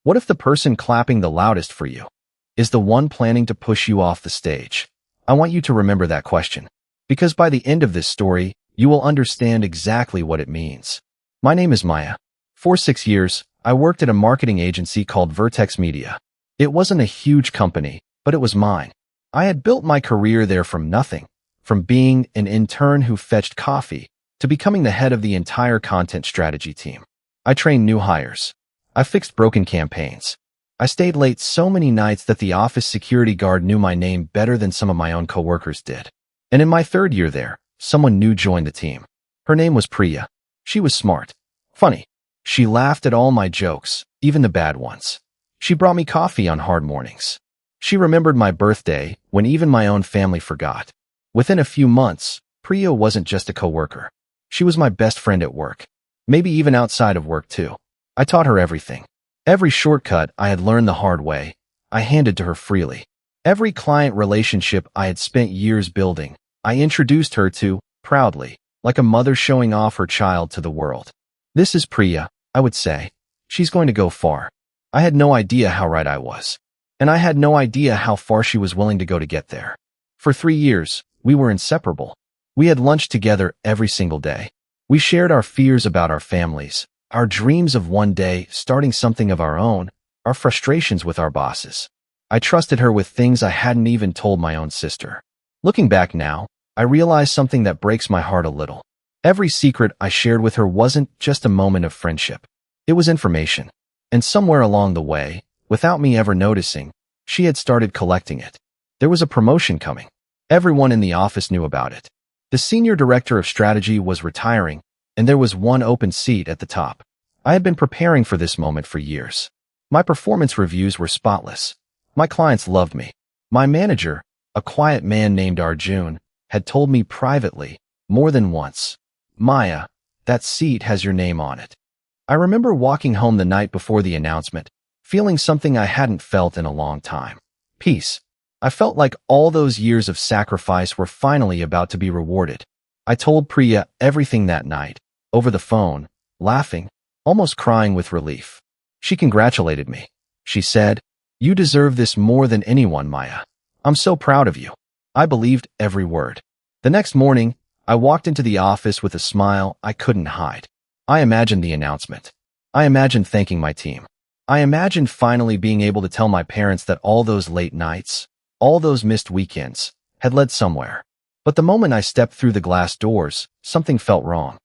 What if the person clapping the loudest for you is the one planning to push you off the stage? I want you to remember that question, because by the end of this story, you will understand exactly what it means. My name is Maya. For 6 years, I worked at a marketing agency called Vertex Media. It wasn't a huge company, but it was mine. I had built my career there from nothing, from being an intern who fetched coffee to becoming the head of the entire content strategy team. I trained new hires. I fixed broken campaigns. I stayed late so many nights that the office security guard knew my name better than some of my own coworkers did. And in my 3rd year there, someone new joined the team. Her name was Priya. She was smart, funny. She laughed at all my jokes, even the bad ones. She brought me coffee on hard mornings. She remembered my birthday when even my own family forgot. Within a few months, Priya wasn't just a coworker. She was my best friend at work, maybe even outside of work too. I taught her everything. Every shortcut I had learned the hard way, I handed to her freely. Every client relationship I had spent years building, I introduced her to, proudly, like a mother showing off her child to the world. This is Priya, I would say. She's going to go far. I had no idea how right I was. And I had no idea how far she was willing to go to get there. For 3 years, we were inseparable. We had lunch together every single day. We shared our fears about our families, our dreams of one day starting something of our own, our frustrations with our bosses. I trusted her with things I hadn't even told my own sister. Looking back now, I realized something that breaks my heart a little. Every secret I shared with her wasn't just a moment of friendship. It was information. And somewhere along the way, without me ever noticing, she had started collecting it. There was a promotion coming. Everyone in the office knew about it. The senior director of strategy was retiring, and there was one open seat at the top. I had been preparing for this moment for years. My performance reviews were spotless. My clients loved me. My manager, a quiet man named Arjun, had told me privately, more than once, "Maya, that seat has your name on it." I remember walking home the night before the announcement, feeling something I hadn't felt in a long time. Peace. I felt like all those years of sacrifice were finally about to be rewarded. I told Priya everything that night, over the phone, laughing, almost crying with relief. She congratulated me. She said, "You deserve this more than anyone, Maya. I'm so proud of you." I believed every word. The next morning, I walked into the office with a smile I couldn't hide. I imagined the announcement. I imagined thanking my team. I imagined finally being able to tell my parents that all those late nights, all those missed weekends, had led somewhere. But the moment I stepped through the glass doors, something felt wrong.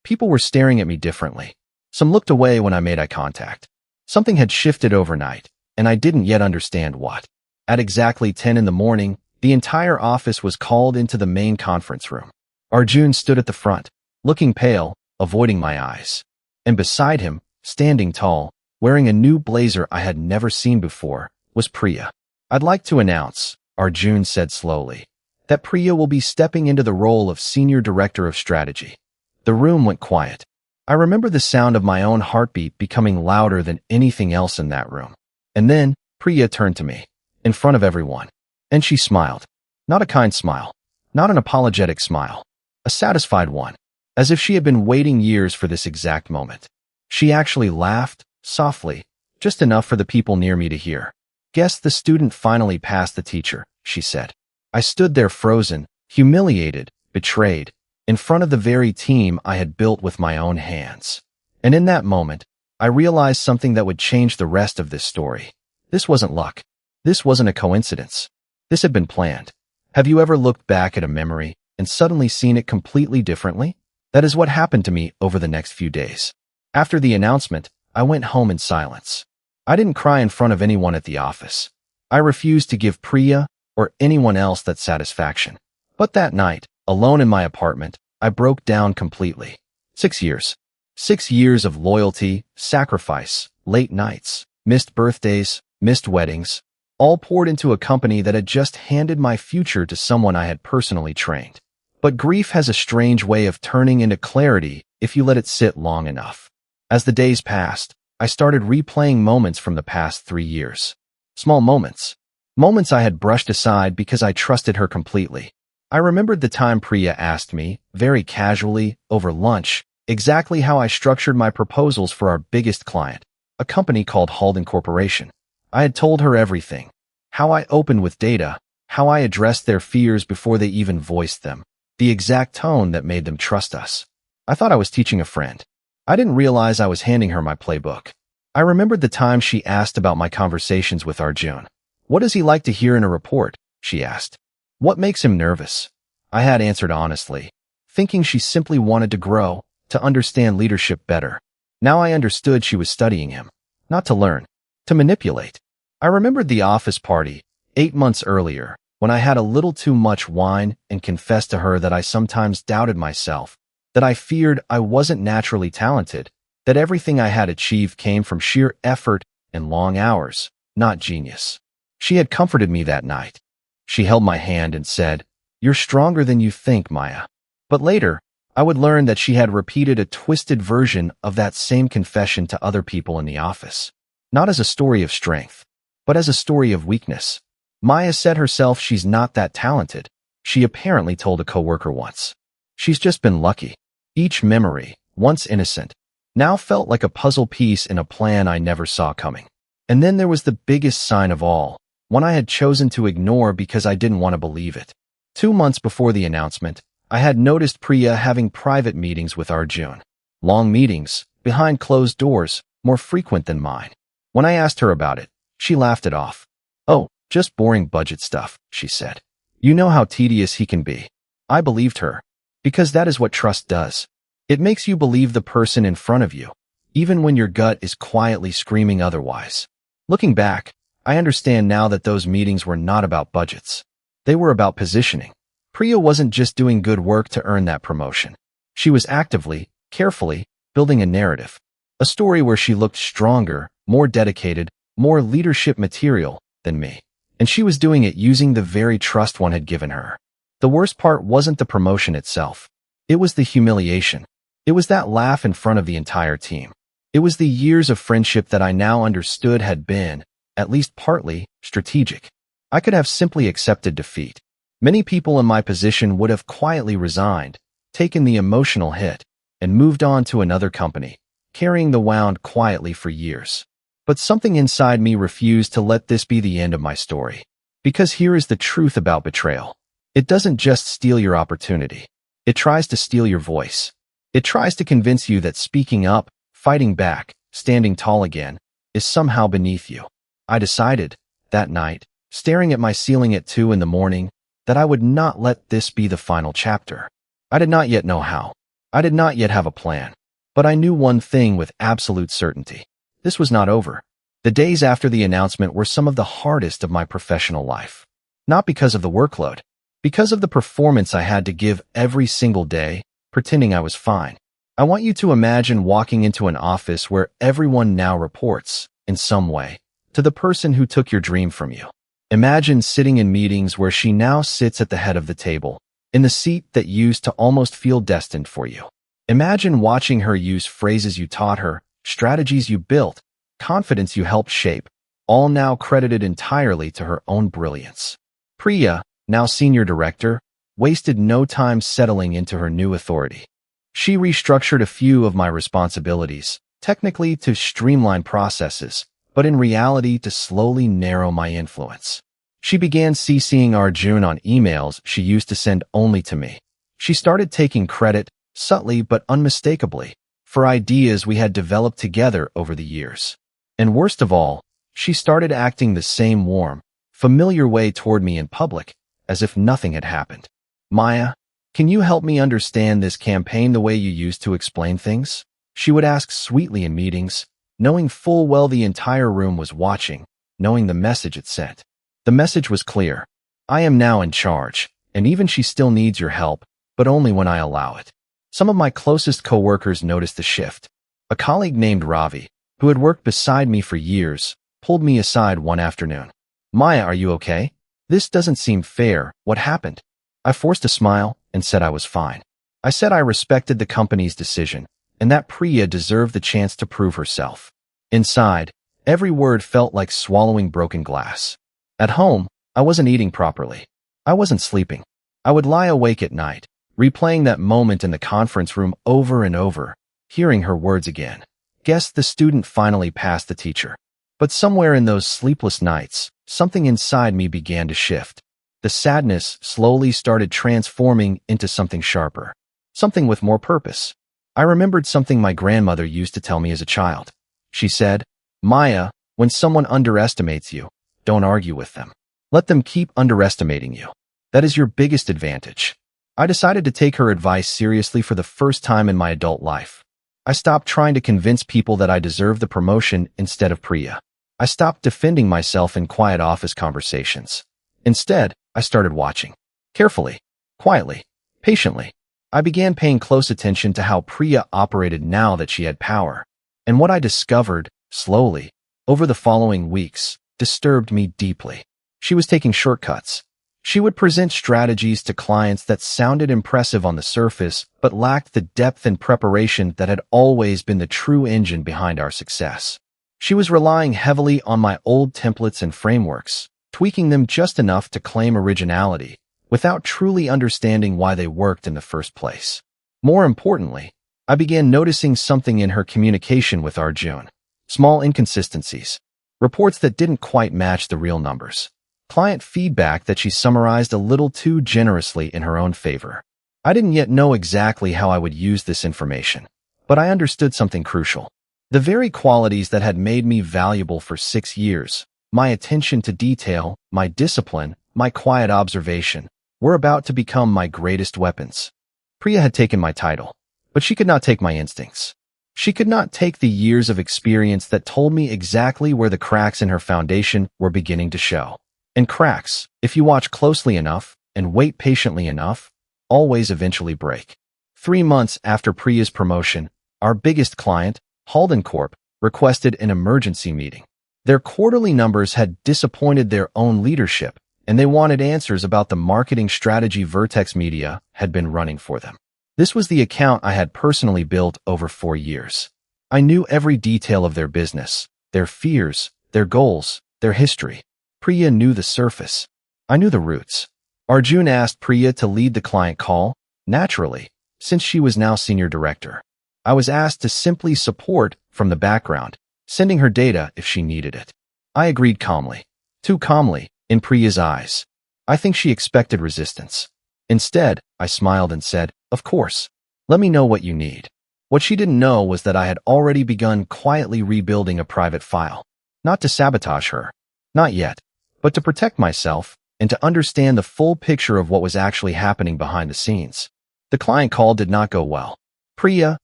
People were staring at me differently. Some looked away when I made eye contact. Something had shifted overnight, and I didn't yet understand what. At exactly 10 in the morning, the entire office was called into the main conference room. Arjun stood at the front, looking pale, avoiding my eyes. And beside him, standing tall, wearing a new blazer I had never seen before, was Priya. "I'd like to announce," Arjun said slowly, "that Priya will be stepping into the role of Senior Director of Strategy." The room went quiet. I remember the sound of my own heartbeat becoming louder than anything else in that room. And then, Priya turned to me, in front of everyone. And she smiled. Not a kind smile. Not an apologetic smile. A satisfied one. As if she had been waiting years for this exact moment. She actually laughed, softly, just enough for the people near me to hear. "Guess the student finally passed the teacher," she said. I stood there frozen, humiliated, betrayed, in front of the very team I had built with my own hands. And in that moment, I realized something that would change the rest of this story. This wasn't luck. This wasn't a coincidence. This had been planned. Have you ever looked back at a memory and suddenly seen it completely differently? That is what happened to me over the next few days. After the announcement, I went home in silence. I didn't cry in front of anyone at the office. I refused to give Priya or anyone else that satisfaction. But that night, alone in my apartment, I broke down completely. 6 years. 6 years of loyalty, sacrifice, late nights, missed birthdays, missed weddings, all poured into a company that had just handed my future to someone I had personally trained. But grief has a strange way of turning into clarity if you let it sit long enough. As the days passed, I started replaying moments from the past 3 years. Small moments. Moments I had brushed aside because I trusted her completely. I remembered the time Priya asked me, very casually, over lunch, exactly how I structured my proposals for our biggest client. a company called Halden Corporation. I had told her everything. How I opened with data, how I addressed their fears before they even voiced them, the exact tone that made them trust us. I thought I was teaching a friend. I didn't realize I was handing her my playbook. I remembered the time she asked about my conversations with Arjun. What does he like to hear in a report? She asked. What makes him nervous? I had answered honestly, thinking she simply wanted to grow, to understand leadership better. Now I understood she was studying him, not to learn, to manipulate. I remembered the office party, 8 months earlier, when I had a little too much wine and confessed to her that I sometimes doubted myself, that I feared I wasn't naturally talented, that everything I had achieved came from sheer effort and long hours, not genius. She had comforted me that night. She held my hand and said, "You're stronger than you think, Maya." But later, I would learn that she had repeated a twisted version of that same confession to other people in the office, not as a story of strength, but as a story of weakness. Maya said herself she's not that talented, she apparently told a coworker once. She's just been lucky. Each memory, once innocent, now felt like a puzzle piece in a plan I never saw coming. And then there was the biggest sign of all, one I had chosen to ignore because I didn't want to believe it. 2 months before the announcement, I had noticed Priya having private meetings with Arjun. Long meetings, behind closed doors, more frequent than mine. When I asked her about it, she laughed it off. "Oh, just boring budget stuff," she said. "You know how tedious he can be." I believed her, because that is what trust does. It makes you believe the person in front of you, even when your gut is quietly screaming otherwise. Looking back, I understand now that those meetings were not about budgets. They were about positioning. Priya wasn't just doing good work to earn that promotion. She was actively, carefully, building a narrative. A story where she looked stronger, more dedicated, more leadership material than me. And she was doing it using the very trust one had given her. The worst part wasn't the promotion itself. It was the humiliation. It was that laugh in front of the entire team. It was the years of friendship that I now understood had been, at least partly, strategic. I could have simply accepted defeat. Many people in my position would have quietly resigned, taken the emotional hit, and moved on to another company, carrying the wound quietly for years. But something inside me refused to let this be the end of my story. Because here is the truth about betrayal. It doesn't just steal your opportunity. It tries to steal your voice. It tries to convince you that speaking up, fighting back, standing tall again, is somehow beneath you. I decided, that night, staring at my ceiling at 2 in the morning, that I would not let this be the final chapter. I did not yet know how. I did not yet have a plan. But I knew one thing with absolute certainty. This was not over. The days after the announcement were some of the hardest of my professional life. Not because of the workload, because of the performance I had to give every single day, pretending I was fine. I want you to imagine walking into an office where everyone now reports, in some way, to the person who took your dream from you. Imagine sitting in meetings where she now sits at the head of the table, in the seat that used to almost feel destined for you. Imagine watching her use phrases you taught her, strategies you built, confidence you helped shape, all now credited entirely to her own brilliance. Priya, now senior director, wasted no time settling into her new authority. She restructured a few of my responsibilities, technically to streamline processes, but in reality to slowly narrow my influence. She began CCing Arjun on emails she used to send only to me. She started taking credit, subtly but unmistakably, for ideas we had developed together over the years. And worst of all, she started acting the same warm, familiar way toward me in public, as if nothing had happened. "Maya, can you help me understand this campaign the way you used to explain things?" She would ask sweetly in meetings, knowing full well the entire room was watching, knowing the message it sent. The message was clear. I am now in charge, and even she still needs your help, but only when I allow it. Some of my closest coworkers noticed the shift. A colleague named Ravi, who had worked beside me for years, pulled me aside one afternoon. "Maya, are you okay? This doesn't seem fair. What happened?" I forced a smile and said I was fine. I said I respected the company's decision, and that Priya deserved the chance to prove herself. Inside, every word felt like swallowing broken glass. At home, I wasn't eating properly. I wasn't sleeping. I would lie awake at night, replaying that moment in the conference room over and over, hearing her words again. Guess the student finally passed the teacher. But somewhere in those sleepless nights, something inside me began to shift. The sadness slowly started transforming into something sharper, something with more purpose. I remembered something my grandmother used to tell me as a child. She said, "Maya, when someone underestimates you, don't argue with them. Let them keep underestimating you. That is your biggest advantage." I decided to take her advice seriously for the first time in my adult life. I stopped trying to convince people that I deserved the promotion instead of Priya. I stopped defending myself in quiet office conversations. Instead, I started watching. Carefully, quietly, patiently. I began paying close attention to how Priya operated now that she had power. And what I discovered, slowly, over the following weeks, disturbed me deeply. She was taking shortcuts. She would present strategies to clients that sounded impressive on the surface, but lacked the depth and preparation that had always been the true engine behind our success. She was relying heavily on my old templates and frameworks, tweaking them just enough to claim originality, without truly understanding why they worked in the first place. More importantly, I began noticing something in her communication with Arjun. Small inconsistencies, reports that didn't quite match the real numbers, client feedback that she summarized a little too generously in her own favor. I didn't yet know exactly how I would use this information, but I understood something crucial. The very qualities that had made me valuable for 6 years, my attention to detail, my discipline, my quiet observation, were about to become my greatest weapons. Priya had taken my title, but she could not take my instincts. She could not take the years of experience that told me exactly where the cracks in her foundation were beginning to show. And cracks, if you watch closely enough and wait patiently enough, always eventually break. 3 months after Priya's promotion, our biggest client, Halden Corp, requested an emergency meeting. Their quarterly numbers had disappointed their own leadership, and they wanted answers about the marketing strategy Vertex Media had been running for them. This was the account I had personally built over 4 years. I knew every detail of their business, their fears, their goals, their history. Priya knew the surface. I knew the roots. Arjun asked Priya to lead the client call, naturally, since she was now senior director. I was asked to simply support from the background, sending her data if she needed it. I agreed calmly. Too calmly, in Priya's eyes. I think she expected resistance. Instead, I smiled and said, "Of course. Let me know what you need." What she didn't know was that I had already begun quietly rebuilding a private file. Not to sabotage her. Not yet. But to protect myself and to understand the full picture of what was actually happening behind the scenes. The client call did not go well. Priya,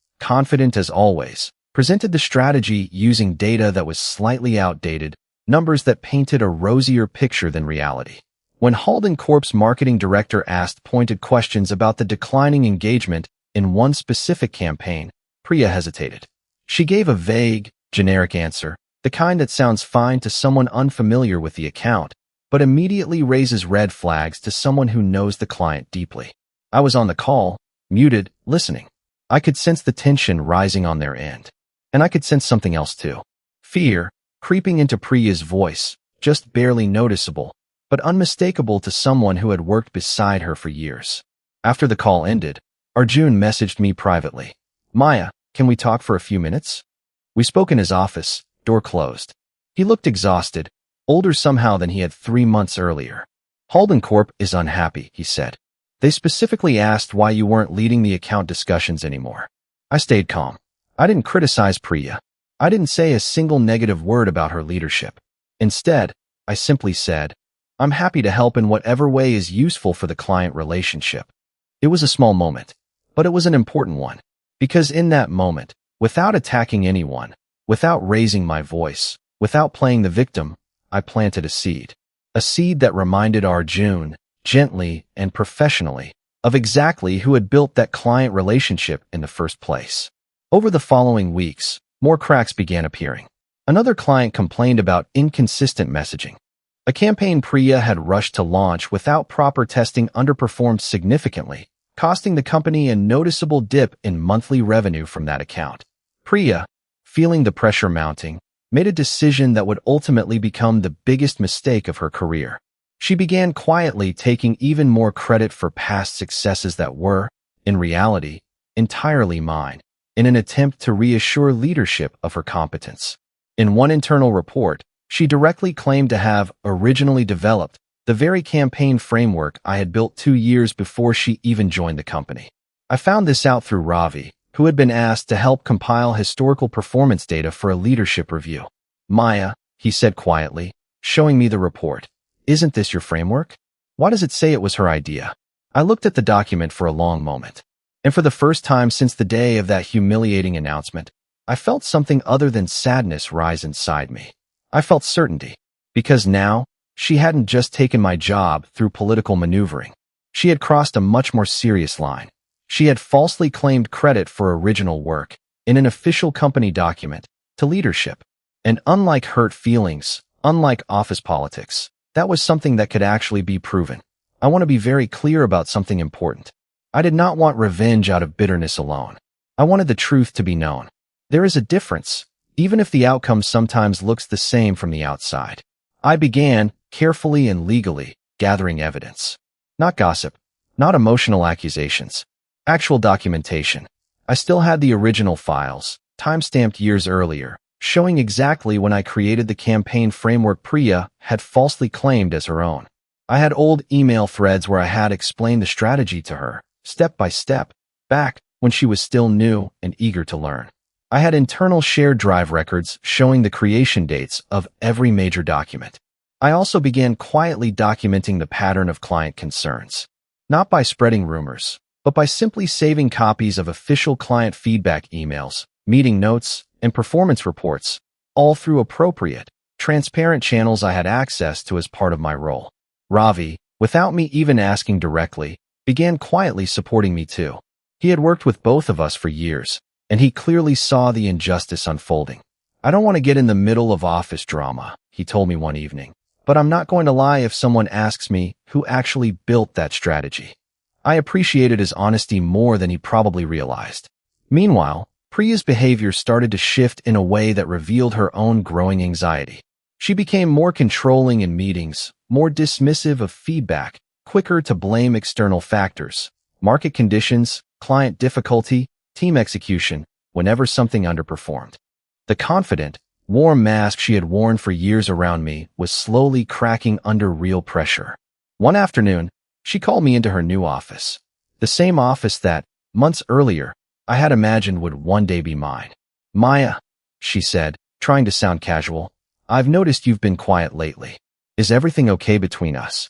confident as always, presented the strategy using data that was slightly outdated, numbers that painted a rosier picture than reality. When Halden Corp's marketing director asked pointed questions about the declining engagement in one specific campaign, Priya hesitated. She gave a vague, generic answer, the kind that sounds fine to someone unfamiliar with the account, but immediately raises red flags to someone who knows the client deeply. I was on the call, muted, listening. I could sense the tension rising on their end. And I could sense something else too. Fear, creeping into Priya's voice, just barely noticeable, but unmistakable to someone who had worked beside her for years. After the call ended, Arjun messaged me privately. "Maya, can we talk for a few minutes?" We spoke in his office, door closed. He looked exhausted, older somehow than he had 3 months earlier. "Halden Corp is unhappy," he said. "They specifically asked why you weren't leading the account discussions anymore." I stayed calm. I didn't criticize Priya. I didn't say a single negative word about her leadership. Instead, I simply said, "I'm happy to help in whatever way is useful for the client relationship." It was a small moment, but it was an important one. Because in that moment, without attacking anyone, without raising my voice, without playing the victim, I planted a seed. A seed that reminded Arjun, gently and professionally, of exactly who had built that client relationship in the first place. Over the following weeks, more cracks began appearing. Another client complained about inconsistent messaging. A campaign Priya had rushed to launch without proper testing underperformed significantly, costing the company a noticeable dip in monthly revenue from that account. Priya, feeling the pressure mounting, made a decision that would ultimately become the biggest mistake of her career. She began quietly taking even more credit for past successes that were, in reality, entirely mine. in an attempt to reassure leadership of her competence. In one internal report, she directly claimed to have originally developed the very campaign framework I had built 2 years before she even joined the company. I found this out through Ravi, who had been asked to help compile historical performance data for a leadership review. "Maya," he said quietly, showing me the report, "isn't this your framework? Why does it say it was her idea?" I looked at the document for a long moment, and for the first time since the day of that humiliating announcement, I felt something other than sadness rise inside me. I felt certainty, because now, she hadn't just taken my job through political maneuvering. She had crossed a much more serious line. She had falsely claimed credit for original work in an official company document to leadership. And unlike hurt feelings, unlike office politics, that was something that could actually be proven. I want to be very clear about something important. I did not want revenge out of bitterness alone. I wanted the truth to be known. There is a difference, even if the outcome sometimes looks the same from the outside. I began, carefully and legally, gathering evidence. Not gossip, not emotional accusations. Actual documentation. I still had the original files, time-stamped years earlier, showing exactly when I created the campaign framework Priya had falsely claimed as her own. I had old email threads where I had explained the strategy to her, step by step, back when she was still new and eager to learn. I had internal shared drive records showing the creation dates of every major document. I also began quietly documenting the pattern of client concerns, not by spreading rumors, but by simply saving copies of official client feedback emails, meeting notes, and performance reports, all through appropriate, transparent channels I had access to as part of my role. Ravi, without me even asking directly, began quietly supporting me too. He had worked with both of us for years, and he clearly saw the injustice unfolding. "I don't want to get in the middle of office drama," he told me one evening, "but I'm not going to lie if someone asks me who actually built that strategy." I appreciated his honesty more than he probably realized. Meanwhile, Priya's behavior started to shift in a way that revealed her own growing anxiety. She became more controlling in meetings, more dismissive of feedback, quicker to blame external factors, market conditions, client difficulty, team execution, whenever something underperformed. The confident, warm mask she had worn for years around me was slowly cracking under real pressure. One afternoon, she called me into her new office, the same office that, months earlier, I had imagined would one day be mine. "Maya," she said, trying to sound casual, "I've noticed you've been quiet lately. Is everything okay between us?"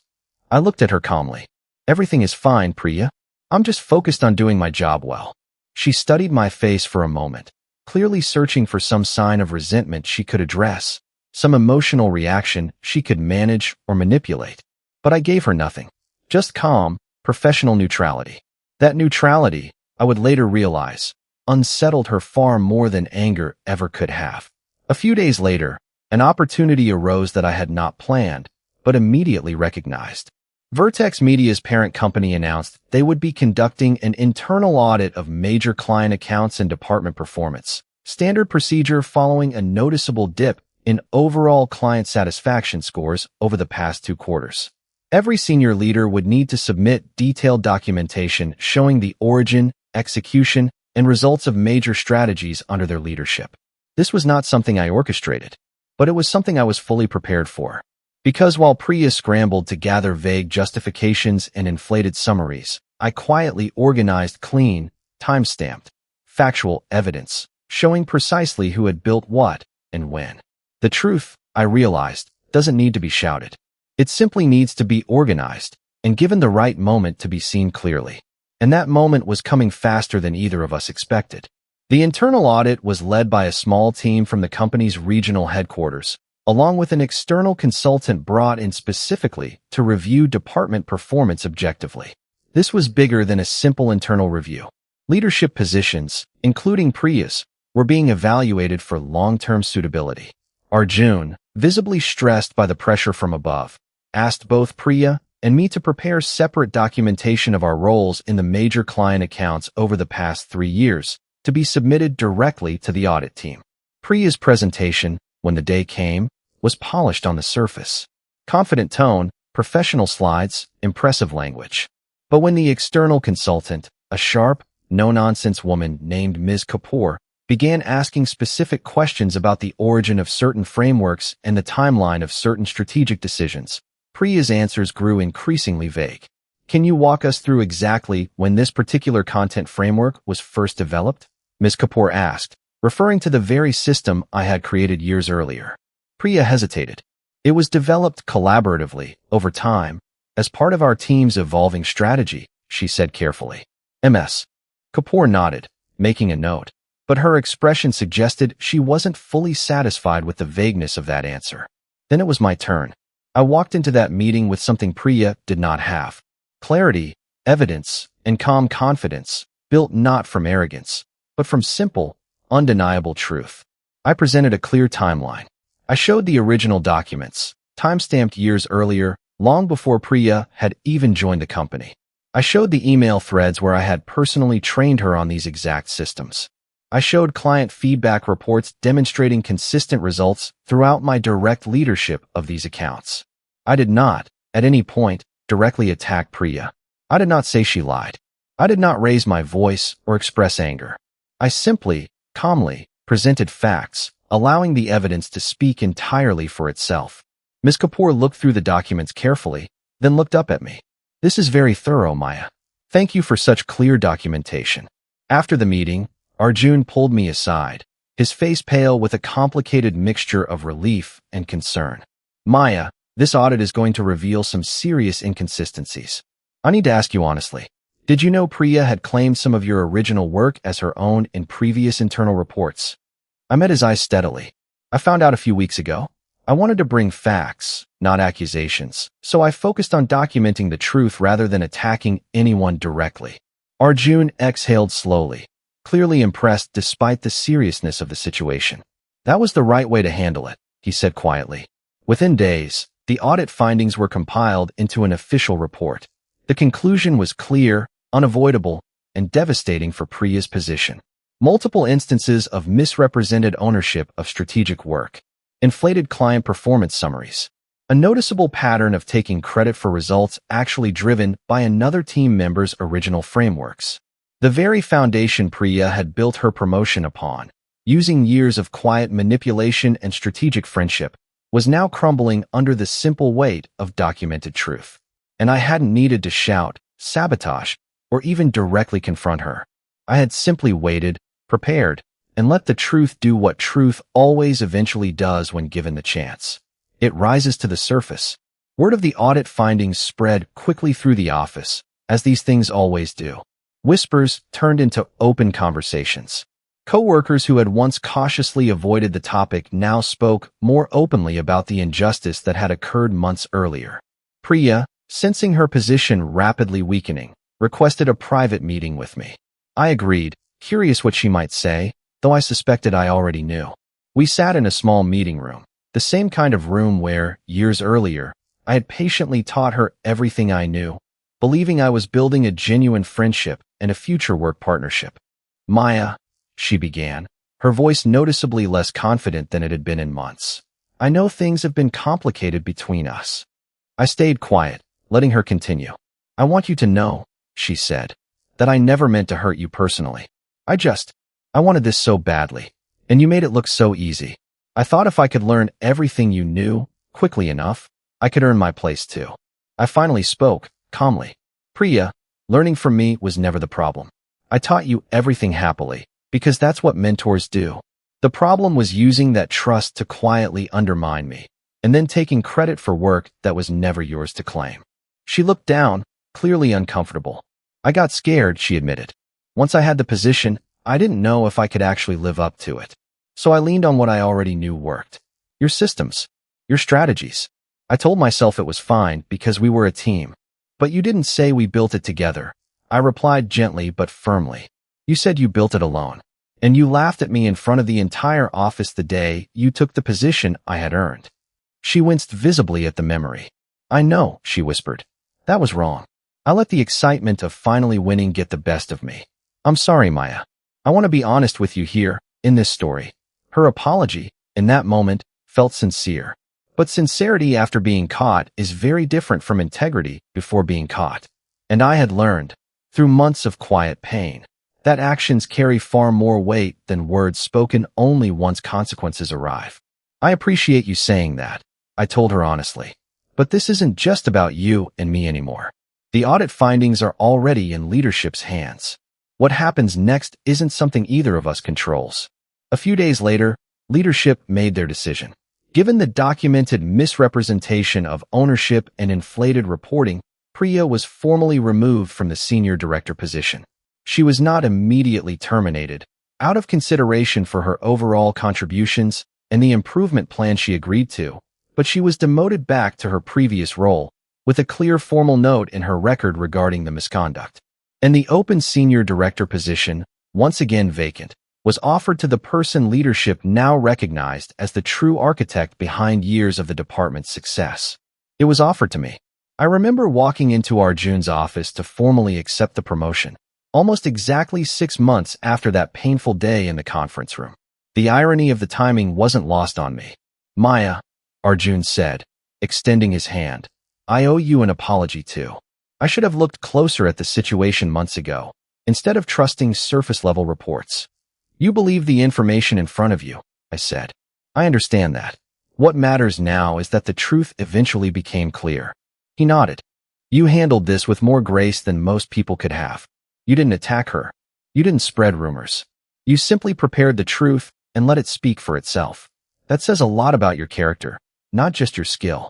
I looked at her calmly. "Everything is fine, Priya. I'm just focused on doing my job well." She studied my face for a moment, clearly searching for some sign of resentment she could address, some emotional reaction she could manage or manipulate. But I gave her nothing. Just calm, professional neutrality. That neutrality, I would later realize, unsettled her far more than anger ever could have. A few days later, an opportunity arose that I had not planned, but immediately recognized. Vertex Media's parent company announced they would be conducting an internal audit of major client accounts and department performance, standard procedure following a noticeable dip in overall client satisfaction scores over the past 2 quarters. Every senior leader would need to submit detailed documentation showing the origin, execution, and results of major strategies under their leadership. This was not something I orchestrated, but it was something I was fully prepared for. Because while Priya scrambled to gather vague justifications and inflated summaries, I quietly organized clean, time-stamped, factual evidence, showing precisely who had built what and when. The truth, I realized, doesn't need to be shouted. It simply needs to be organized and given the right moment to be seen clearly. And that moment was coming faster than either of us expected. The internal audit was led by a small team from the company's regional headquarters, along with an external consultant brought in specifically to review department performance objectively. This was bigger than a simple internal review. Leadership positions, including Priya's, were being evaluated for long-term suitability. Arjun, visibly stressed by the pressure from above, asked both Priya and me to prepare separate documentation of our roles in the major client accounts over the past 3 years to be submitted directly to the audit team. Priya's presentation, when the day came, was polished on the surface. Confident tone, professional slides, impressive language. But when the external consultant, a sharp, no-nonsense woman named Ms. Kapoor began asking specific questions about the origin of certain frameworks and the timeline of certain strategic decisions. Priya's answers grew increasingly vague. Can you walk us through exactly when this particular content framework was first developed? Ms. Kapoor asked, referring to the very system I had created years earlier. Priya hesitated. It was developed collaboratively, over time, as part of our team's evolving strategy, she said carefully. Ms. Kapoor nodded, making a note, but her expression suggested she wasn't fully satisfied with the vagueness of that answer. Then it was my turn. I walked into that meeting with something Priya did not have. Clarity, evidence, and calm confidence, built not from arrogance, but from simple, undeniable truth. I presented a clear timeline. I showed the original documents, time-stamped years earlier, long before Priya had even joined the company. I showed the email threads where I had personally trained her on these exact systems. I showed client feedback reports demonstrating consistent results throughout my direct leadership of these accounts. I did not, at any point, directly attack Priya. I did not say she lied. I did not raise my voice or express anger. I simply, calmly, presented facts, allowing the evidence to speak entirely for itself. Ms. Kapoor looked through the documents carefully, then looked up at me. This is very thorough, Maya. Thank you for such clear documentation. After the meeting, Arjun pulled me aside, his face pale with a complicated mixture of relief and concern. Maya, this audit is going to reveal some serious inconsistencies. I need to ask you honestly. Did you know Priya had claimed some of your original work as her own in previous internal reports? I met his eyes steadily. I found out a few weeks ago. I wanted to bring facts, not accusations, so I focused on documenting the truth rather than attacking anyone directly. Arjun exhaled slowly, clearly impressed despite the seriousness of the situation. That was the right way to handle it, he said quietly. Within days, the audit findings were compiled into an official report. The conclusion was clear, unavoidable, and devastating for Priya's position. Multiple instances of misrepresented ownership of strategic work. Inflated client performance summaries. A noticeable pattern of taking credit for results actually driven by another team member's original frameworks. The very foundation Priya had built her promotion upon, using years of quiet manipulation and strategic friendship, was now crumbling under the simple weight of documented truth. And I hadn't needed to shout, sabotage, or even directly confront her. I had simply waited, prepared, and let the truth do what truth always eventually does when given the chance. It rises to the surface. Word of the audit findings spread quickly through the office, as these things always do. Whispers turned into open conversations. Co-workers who had once cautiously avoided the topic now spoke more openly about the injustice that had occurred months earlier. Priya, sensing her position rapidly weakening, requested a private meeting with me. I agreed, curious what she might say, though I suspected I already knew. We sat in a small meeting room, the same kind of room where, years earlier, I had patiently taught her everything I knew, believing I was building a genuine friendship and a future work partnership. Maya, she began, her voice noticeably less confident than it had been in months. I know things have been complicated between us. I stayed quiet, letting her continue. I want you to know, she said, that I never meant to hurt you personally. I wanted this so badly, and you made it look so easy. I thought if I could learn everything you knew, quickly enough, I could earn my place too. I finally spoke, calmly. Priya, learning from me was never the problem. I taught you everything happily, because that's what mentors do. The problem was using that trust to quietly undermine me, and then taking credit for work that was never yours to claim. She looked down, clearly uncomfortable. I got scared, she admitted. Once I had the position, I didn't know if I could actually live up to it. So I leaned on what I already knew worked. Your systems, your strategies. I told myself it was fine because we were a team. But you didn't say we built it together. I replied gently but firmly. You said you built it alone. And you laughed at me in front of the entire office the day you took the position I had earned. She winced visibly at the memory. I know, she whispered. That was wrong. I let the excitement of finally winning get the best of me. I'm sorry, Maya. I want to be honest with you here, in this story. Her apology, in that moment, felt sincere. But sincerity after being caught is very different from integrity before being caught. And I had learned, through months of quiet pain, that actions carry far more weight than words spoken only once consequences arrive. I appreciate you saying that, I told her honestly. But this isn't just about you and me anymore. The audit findings are already in leadership's hands. What happens next isn't something either of us controls. A few days later, leadership made their decision. Given the documented misrepresentation of ownership and inflated reporting, Priya was formally removed from the senior director position. She was not immediately terminated, out of consideration for her overall contributions and the improvement plan she agreed to, but she was demoted back to her previous role, with a clear formal note in her record regarding the misconduct. And the open senior director position, once again vacant, was offered to the person leadership now recognized as the true architect behind years of the department's success. It was offered to me. I remember walking into Arjun's office to formally accept the promotion, almost exactly 6 months after that painful day in the conference room. The irony of the timing wasn't lost on me. Maya, Arjun said, extending his hand, I owe you an apology too. I should have looked closer at the situation months ago, instead of trusting surface-level reports. You believe the information in front of you, I said. I understand that. What matters now is that the truth eventually became clear. He nodded. You handled this with more grace than most people could have. You didn't attack her. You didn't spread rumors. You simply prepared the truth and let it speak for itself. That says a lot about your character, not just your skill.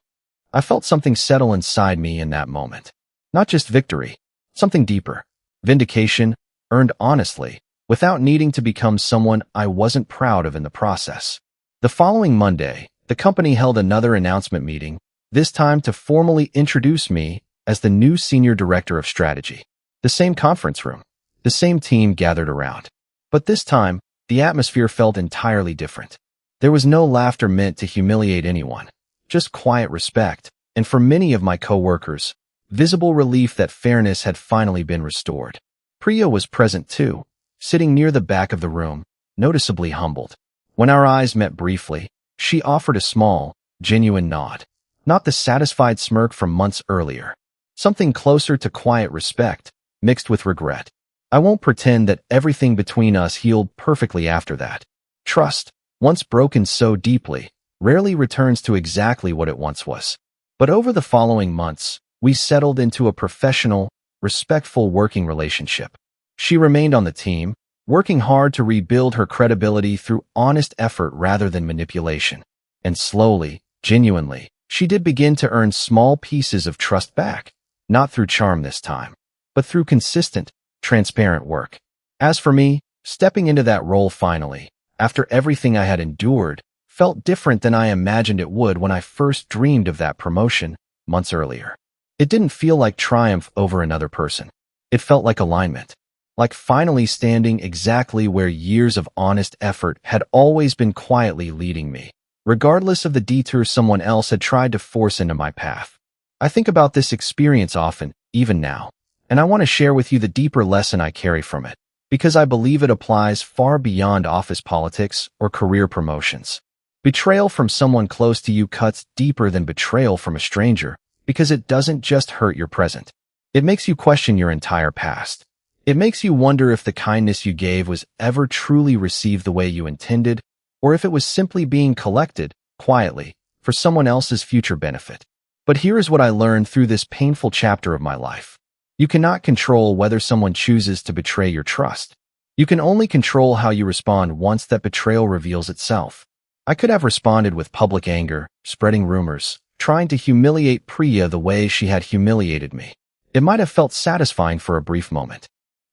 I felt something settle inside me in that moment. Not just victory, something deeper. Vindication, earned honestly, without needing to become someone I wasn't proud of in the process. The following Monday, the company held another announcement meeting, this time to formally introduce me as the new senior director of strategy. The same conference room, the same team gathered around. But this time, the atmosphere felt entirely different. There was no laughter meant to humiliate anyone, just quiet respect, and for many of my co-workers, visible relief that fairness had finally been restored. Priya was present too, sitting near the back of the room, noticeably humbled. When our eyes met briefly, she offered a small, genuine nod, not the satisfied smirk from months earlier. Something closer to quiet respect, mixed with regret. I won't pretend that everything between us healed perfectly after that. Trust, once broken so deeply, rarely returns to exactly what it once was. But over the following months, we settled into a professional, respectful working relationship. She remained on the team, working hard to rebuild her credibility through honest effort rather than manipulation. And slowly, genuinely, she did begin to earn small pieces of trust back, not through charm this time, but through consistent, transparent work. As for me, stepping into that role finally, after everything I had endured, felt different than I imagined it would when I first dreamed of that promotion months earlier. It didn't feel like triumph over another person. It felt like alignment, like finally standing exactly where years of honest effort had always been quietly leading me, regardless of the detours someone else had tried to force into my path. I think about this experience often, even now, and I want to share with you the deeper lesson I carry from it, because I believe it applies far beyond office politics or career promotions. Betrayal from someone close to you cuts deeper than betrayal from a stranger, because it doesn't just hurt your present. It makes you question your entire past. It makes you wonder if the kindness you gave was ever truly received the way you intended, or if it was simply being collected, quietly, for someone else's future benefit. But here is what I learned through this painful chapter of my life. You cannot control whether someone chooses to betray your trust. You can only control how you respond once that betrayal reveals itself. I could have responded with public anger, spreading rumors, trying to humiliate Priya the way she had humiliated me. It might have felt satisfying for a brief moment,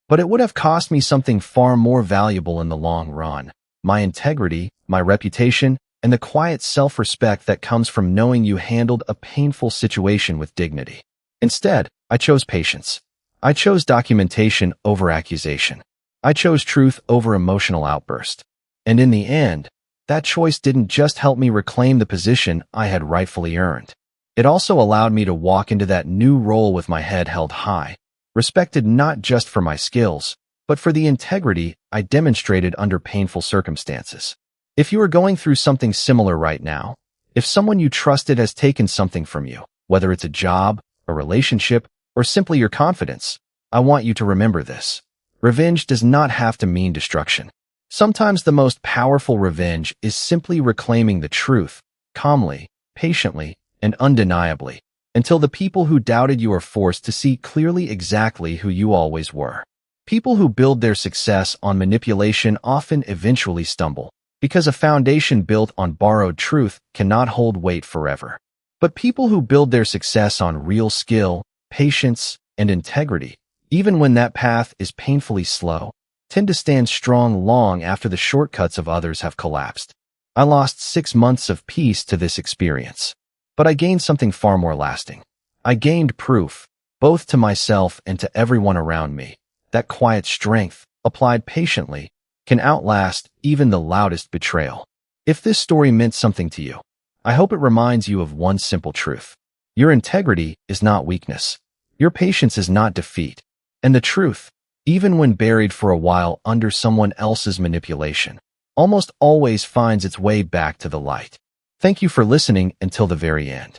but it would have cost me something far more valuable in the long run: my integrity, my reputation, and the quiet self-respect that comes from knowing you handled a painful situation with dignity. Instead, I chose patience. I chose documentation over accusation. I chose truth over emotional outburst. And in the end, that choice didn't just help me reclaim the position I had rightfully earned. It also allowed me to walk into that new role with my head held high, respected not just for my skills, but for the integrity I demonstrated under painful circumstances. If you are going through something similar right now, if someone you trusted has taken something from you, whether it's a job, a relationship, or simply your confidence, I want you to remember this. Revenge does not have to mean destruction. Sometimes the most powerful revenge is simply reclaiming the truth, calmly, patiently, and undeniably, until the people who doubted you are forced to see clearly exactly who you always were. People who build their success on manipulation often eventually stumble, because a foundation built on borrowed truth cannot hold weight forever. But people who build their success on real skill, patience, and integrity, even when that path is painfully slow, tend to stand strong long after the shortcuts of others have collapsed. I lost 6 months of peace to this experience, but I gained something far more lasting. I gained proof, both to myself and to everyone around me, that quiet strength, applied patiently, can outlast even the loudest betrayal. If this story meant something to you, I hope it reminds you of one simple truth. Your integrity is not weakness. Your patience is not defeat. And the truth, even when buried for a while under someone else's manipulation, almost always finds its way back to the light. Thank you for listening until the very end.